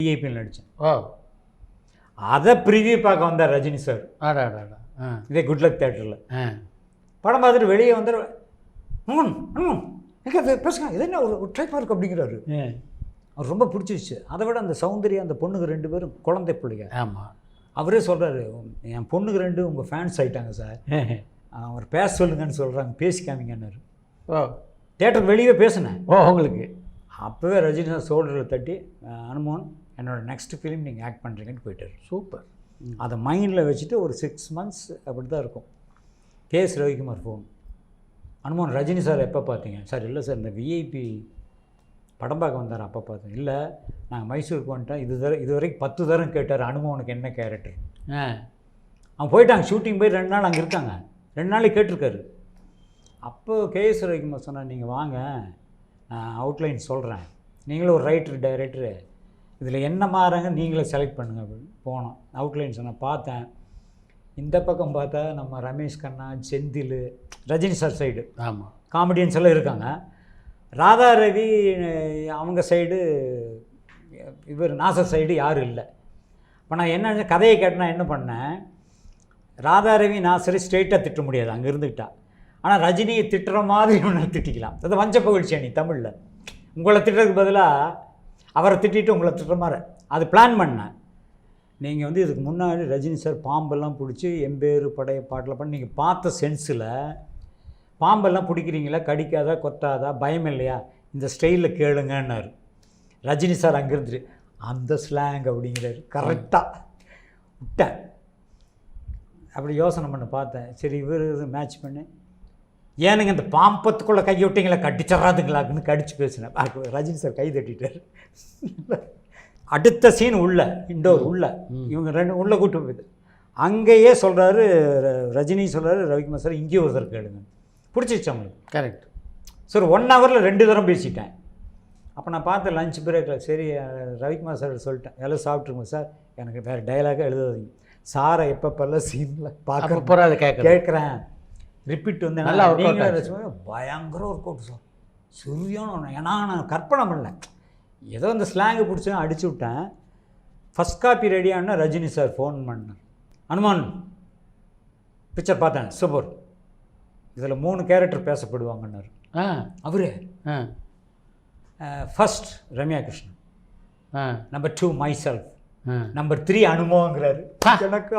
விஐபியில் நடித்தேன். ஓ, அதை ப்ரிவியூ பார்க்க வந்தார் ரஜினி சார். ஆடாடாடா. இதே குட்லக் தேட்டரில். ஆ படம் பார்த்துட்டு வெளியே வந்துடு, எங்கே பேசுங்க, இது என்ன ஒரு ட்ரைப்பாக இருக்குது அப்படிங்கிறாரு. அவர் ரொம்ப பிடிச்சிருச்சு. அதை விட அந்த சௌந்தர்யா, அந்த பொண்ணுக்கு 2 பேரும் குழந்தை பிள்ளைங்க. ஆமாம். அவரே சொல்கிறாரு, என் பொண்ணுக்கு 2 உங்கள் ஃபேன்ஸ் ஆகிட்டாங்க சார், அவர் பேச சொல்லுங்கன்னு சொல்கிறாங்க, பேசி காமிங்கன்னாரு. ஓ, தேட்டருக்கு வெளியே பேசினேன். ஓ, உங்களுக்கு அப்போவே ரஜினி சார் ஷோல்டரில் தட்டி, அனுமோன் என்னோடய நெக்ஸ்ட் ஃபிலிம் நீங்கள் ஆக்ட் பண்ணுறீங்கன்னு போயிட்டார். சூப்பர். அதை மைண்டில் வச்சுட்டு ஒரு 6 months அப்படி தான் இருக்கும். கேஎஸ் ரவிக்குமார் ஃபோன், அனுமோன் ரஜினி சார் எப்போ பார்த்தீங்க? சார் இல்லை சார், இந்த விஐபி படம் பார்க்க வந்தார், அப்போ பார்த்தேன். இல்லை, நாங்கள் மைசூருக்கு வந்துட்டோம், இது வரைக்கும் 10 தரம் கேட்டார் அனுமோனுக்கு என்ன கேரக்டர். அவன் போயிட்டாங்க, ஷூட்டிங் போய் 2 நாள் அங்கே இருக்காங்க, 2 நாளைக்கு கேட்டிருக்காரு. அப்போது கேஎஸ் ரவிக்குமார் சொன்னார், நீங்கள் வாங்க, நான் அவுட்லைன் சொல்கிறேன், நீங்களும் ஒரு ரைட்டர் டைரக்டரு, இதில் என்ன மாறாங்க நீங்களே செலக்ட் பண்ணுங்கள் அப்படின்னு. போனோம், அவுட்லைன் சொன்னேன், பார்த்தேன். இந்த பக்கம் பார்த்தா நம்ம ரமேஷ் கண்ணா, செந்தில், ரஜினி சார் சைடு ஆமாம் காமெடியன்ஸ் எல்லாம் இருக்காங்க. ராதா ரவி அவங்க சைடு, இவர் நாசர் சைடு யாரும் இல்லை. இப்போ நான் என்ன கதையை கேட்டேன்னா என்ன பண்ணேன், ராதா ரவி நாசரை ஸ்ட்ரெயிட்டாக திட்ட முடியாது அங்கே இருந்துக்கிட்டா, ஆனால் ரஜினியை திட்டுற மாதிரி ஒன்று திட்டிக்கலாம். அது வஞ்ச புகழ்ச்சி அணி தமிழில். உங்களை திட்டுறதுக்கு பதிலாக அவரை திட்டிட்டு உங்களை திட்டுற மாதிரி அது பிளான் பண்ணேன். நீங்கள் வந்து இதுக்கு முன்னாடி ரஜினி சார் பாம்பெல்லாம் பிடிச்சி எம்பேரு படைய பாட்டில் பண்ணி நீங்கள் பார்த்த சென்ஸில் பாம்பெல்லாம் பிடிக்கிறீங்களா, கடிக்காதா, கொத்தாதா, பயம் இல்லையா, இந்த ஸ்டைலில் கேளுங்கன்னாரு. ரஜினி சார் அங்கேருந்து அந்த ஸ்லாங் அப்படிங்கிறாரு. கரெக்டாக விட்டேன். அப்படி யோசனை பண்ண பார்த்தேன். சரி, இவர் இது மேட்ச் பண்ணி, ஏனுங்க இந்த பாம்பத்துக்குள்ளே கையை விட்டிங்களா, கடிச்சிட்றாதுங்களாக்குன்னு கடிச்சு பேசினேன். ரஜினி சார் கை தட்டிட்டார். அடுத்த சீன் உள்ள இண்டோர் உள்ள இவங்க 2 உள்ளே கூட்டு போயிது. அங்கேயே சொல்கிறாரு ரஜினி, சொல்கிறாரு ரவிக்குமார் சார் இங்கேயே ஒருத்தர் கேளுங்க. பிடிச்சிருச்சு அவங்களுக்கு. கரெக்ட் சார் 1 hourல 2 தரம் பேசிட்டேன். அப்போ நான் பார்த்து லஞ்ச் பிரேக்கில், சரி ரவிக்குமார் சார் சொல்லிட்டேன், எல்லாம் சாப்பிட்ருங்க சார், எனக்கு வேறு டைலாக எழுதாதீங்க, சாரை எப்பப்பெல்லாம் சீனில் பார்க்க போகிற அதை கேட்குறேன், ரிப்பீட் வந்து நல்லா நீங்களே பயங்கர ஒர்க் அவுட் சார், சரியான. ஏன்னா நான் கற்பனை பண்ணல, ஏதோ இந்த ஸ்லாங்கை பிடிச்சி அடிச்சு விட்டேன். ஃபஸ்ட் காப்பி ரெடியானா ரஜினி சார் ஃபோன் பண்ணார், அனுமான் பிக்சர் பார்த்தேன், சூப்பர், இதில் 3 கேரக்டர் பேசப்படுவாங்கன்னாரு. அவரு first Ramya Krishnan, number 2 my self, number 3 அனுபவங்கிறாரு. எனக்கு